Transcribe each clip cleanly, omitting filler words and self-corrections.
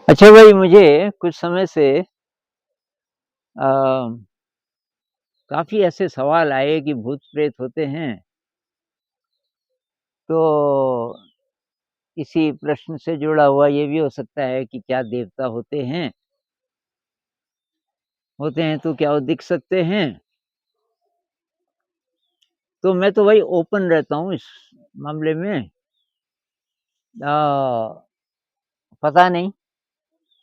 अच्छा भाई, मुझे कुछ समय से अ, काफ़ी ऐसे सवाल आए कि भूत-प्रेत होते हैं, तो इसी प्रश्न से जुड़ा हुआ ये भी हो सकता है कि क्या देवता होते हैं? होते हैं तो क्या वो दिख सकते हैं? तो मैं तो भाई ओपन रहता हूँ इस मामले में। अ, पता नहीं,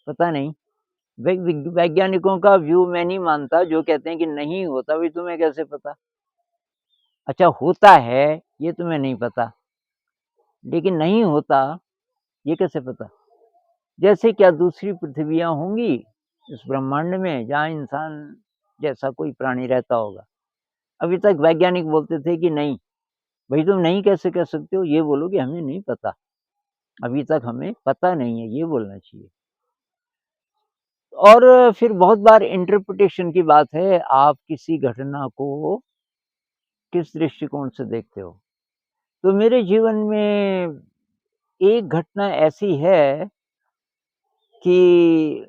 पता नहीं। वैज्ञानिकों का व्यू मैं नहीं मानता जो कहते हैं कि नहीं होता, भाई तुम्हें कैसे पता? अच्छा होता है, ये तुम्हें नहीं पता, लेकिन नहीं होता, ये कैसे पता? जैसे क्या दूसरी पृथ्वियाँ होंगी इस ब्रह्मांड में जहाँ इंसान जैसा कोई प्राणी रहता होगा? अभी तक वैज्ञानिक बोलते थे कि नहीं, भई तुम नहीं कैसे कह सकते हो? ये बोलो कि हमें नहीं पता, अभी तक हमें पता नहीं है, ये बोलना चाहिए। और फिर बहुत बार इंटरप्रिटेशन की बात है, आप किसी घटना को किस दृष्टिकोण से देखते हो? तो मेरे जीवन में एक घटना ऐसी है कि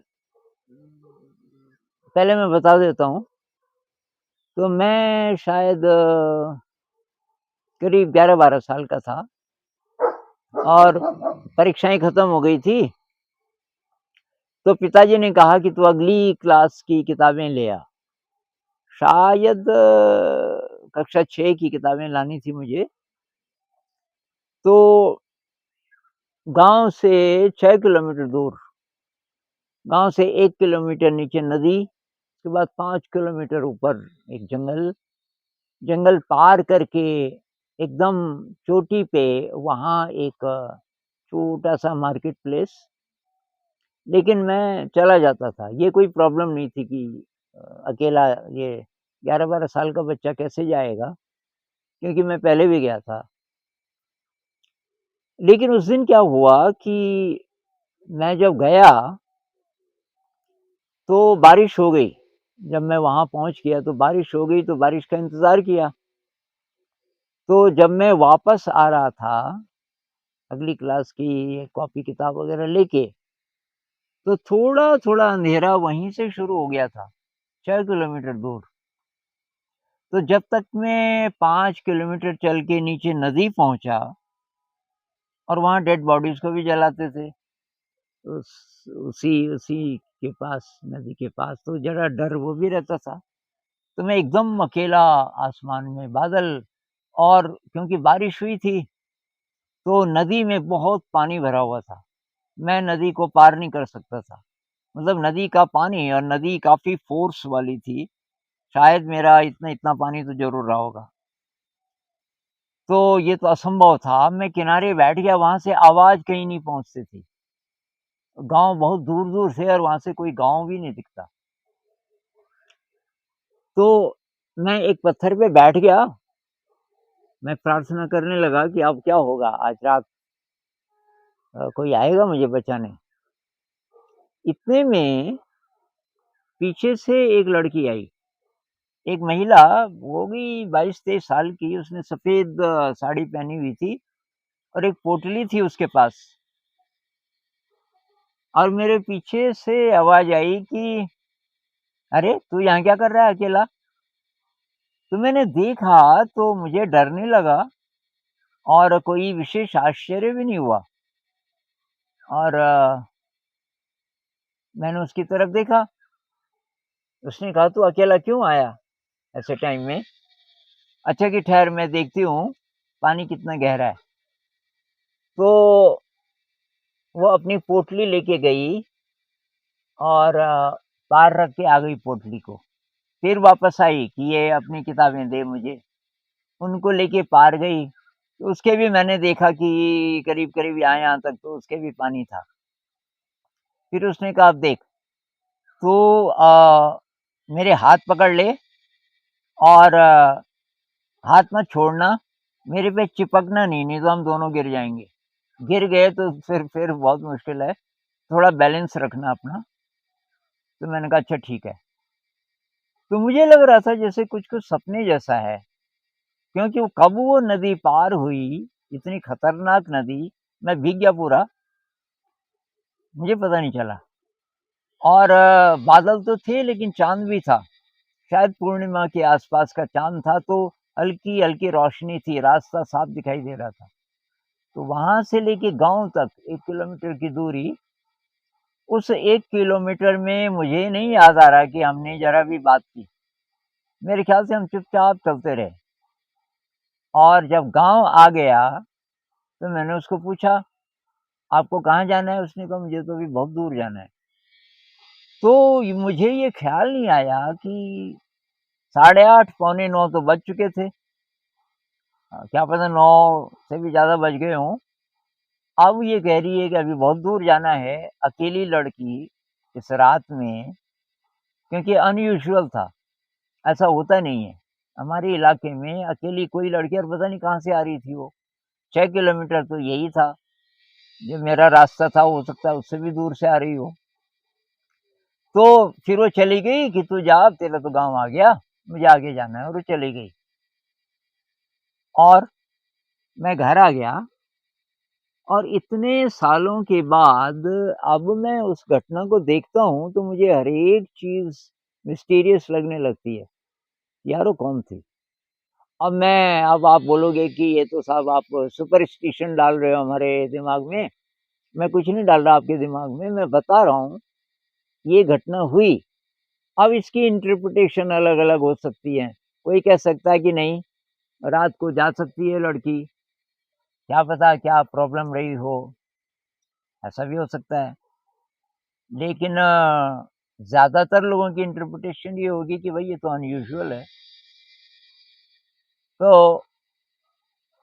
पहले मैं बता देता हूँ। तो मैं शायद करीब 11-12 साल का था और परीक्षाएँ खत्म हो गई थी, तो पिताजी ने कहा कि तू अगली क्लास की किताबें ले आ। शायद कक्षा 6 की किताबें लानी थी मुझे। तो गाँव से 6 किलोमीटर दूर, गाँव से 1 किलोमीटर नीचे नदी, उसके बाद 5 किलोमीटर ऊपर एक जंगल, जंगल पार करके एकदम चोटी पे वहाँ एक छोटा-सा मार्केट प्लेस, लेकिन मैं चला जाता था। ये कोई प्रॉब्लम नहीं थी कि अकेला ये 11-12 साल का बच्चा कैसे जाएगा, क्योंकि मैं पहले भी गया था। लेकिन उस दिन क्या हुआ कि मैं जब गया, तो बारिश हो गई। जब मैं वहाँ पहुँच गया तो बारिश हो गई, तो बारिश का इंतज़ार किया। तो जब मैं वापस आ रहा था, अगली क्लास की कॉपी किताब वग़ैरह लेके, तो थोड़ा-थोड़ा अंधेरा वहीं से शुरू हो गया था, 6 किलोमीटर दूर। तो जब तक मैं 5 किलोमीटर चल के नीचे नदी पहुँचा, और वहाँ डेड बॉडीज़ को भी जलाते थे, उसी उसी के पास, नदी के पास, तो ज़रा डर वो भी रहता था। तो मैं एकदम अकेला, आसमान में बादल, और क्योंकि बारिश हुई थी, तो नदी में बहुत पानी भरा हुआ था। मैं नदी को पार नहीं कर सकता था। मतलब नदी का पानी, और नदी काफ़ी फ़ोर्स वाली थी, शायद मेरा इतना पानी तो ज़रूर रहा होगा। तो ये तो असंभव था, मैं किनारे बैठ गया, वहाँ से आवाज़ कहीं नहीं पहुँचती थी। गाँव बहुत दूर-दूर थे और वहाँ से कोई गाँव भी नहीं दिखता। तो मैं एक पत्थर पे बैठ गया, मैं प्रार्थना करने लगा कि अब क्या होगा, आज रात कोई आएगा मुझे बचाने। इतने में पीछे से एक लड़की आई, एक महिला, वो होगी 22-23 साल की, उसने सफ़ेद साड़ी पहनी हुई थी और एक पोटली थी उसके पास। और मेरे पीछे से आवाज़ आई कि, "अरे! तू यहाँ क्या कर रहा है अकेला?" तो मैंने देखा, तो मुझे डर नहीं लगा और कोई विशेष आश्चर्य भी नहीं हुआ। और मैंने उसकी तरफ देखा, उसने कहा, "तू अकेला क्यों आया ऐसे टाइम में? अच्छा कि ठहर, मैं देखती हूँ पानी कितना गहरा है।" तो वो अपनी पोटली लेके गई और पार रख के आ गई पोटली को। फिर वापस आई कि ये अपनी किताबें दे मुझे। उनको लेके पार गई, तो उसके भी मैंने देखा कि करीब-करीब यहाँ-यहाँ तक तो उसके भी पानी था। फिर उसने कहा, "अब देख, तू मेरे हाथ पकड़ ले और हाथ मत छोड़ना, मेरे पे चिपकना नहीं, नहीं तो हम दोनों गिर जाएँगे। गिर गए तो फिर बहुत मुश्किल है, थोड़ा बैलेंस रखना अपना।" तो मैंने कहा, "अच्छा ठीक है।" तो मुझे लग रहा था जैसे कुछ-कुछ सपने जैसा है, क्योंकि वो कब वो नदी पार हुई, इतनी खतरनाक नदी, मैं भीग गया पूरा, मुझे पता नहीं चला। और बादल तो थे लेकिन चाँद भी था। शायद पूर्णिमा के आसपास का चाँद था, तो हल्की-हल्की रोशनी थी, रास्ता साफ दिखाई दे रहा था। तो वहाँ से लेके गाँव तक 1 किलोमीटर की दूरी, उस 1 किलोमीटर में मुझे नहीं याद आ रहा कि हमने ज़रा भी बात की। मेरे ख़्याल से हम चुपचाप चलते रहे और जब गाँव आ गया, तो मैंने उसको पूछा, "आपको कहाँ जाना है?" उसने कहा, "मुझे तो अभी बहुत दूर जाना है।" तो मुझे ये ख़्याल नहीं आया कि साढ़े 8 पौने 9 तो बज चुके थे। क्या पता 9 से भी ज़्यादा बज गए हों। अब ये कह रही है कि अभी बहुत दूर जाना है, अकेली लड़की इस रात में, क्योंकि अनयूजुअल था, ऐसा होता नहीं है। हमारे इलाके में अकेली कोई लड़की और पता नहीं कहाँ से आ रही थी वो। 6 किलोमीटर तो यही था, जो मेरा रास्ता था हो सकता है उससे भी दूर से आ रही हो। तो फिर वो चली गई कि तू जा, अब तेरा तो गाँव आ गया, मुझे आगे जाना है, और वो चली गई। और मैं घर आ गया और इतने सालों के बाद अब मैं उस घटना को देखता हूँ तो मुझे हर एक चीज़ मिस्टीरियस लगने लगती है। यार वो कौन थी? अब आप बोलोगे कि ये तो साहब आप सुपरस्टिशन डाल रहे हो हमारे दिमाग में। मैं कुछ नहीं डाल रहा आपके दिमाग में, मैं बता रहा हूँ, ये घटना हुई। अब इसकी इंटरप्रिटेशन अलग-अलग हो सकती है। कोई कह सकता है कि नहीं, रात को जा सकती है लड़की, क्या पता क्या प्रॉब्लम रही हो, ऐसा भी हो सकता है। लेकिन ज़्यादातर लोगों की इंटरप्रिटेशन ये होगी कि भई ये तो अनयूजुअल है। तो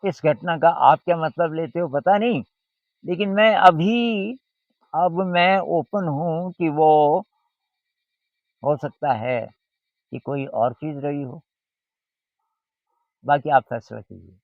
इस घटना का आप क्या मतलब लेते हो पता नहीं, लेकिन अब मैं ओपन हूँ कि वो हो सकता है कि कोई और चीज़ रही हो। बाकी आप फैसला कीजिए।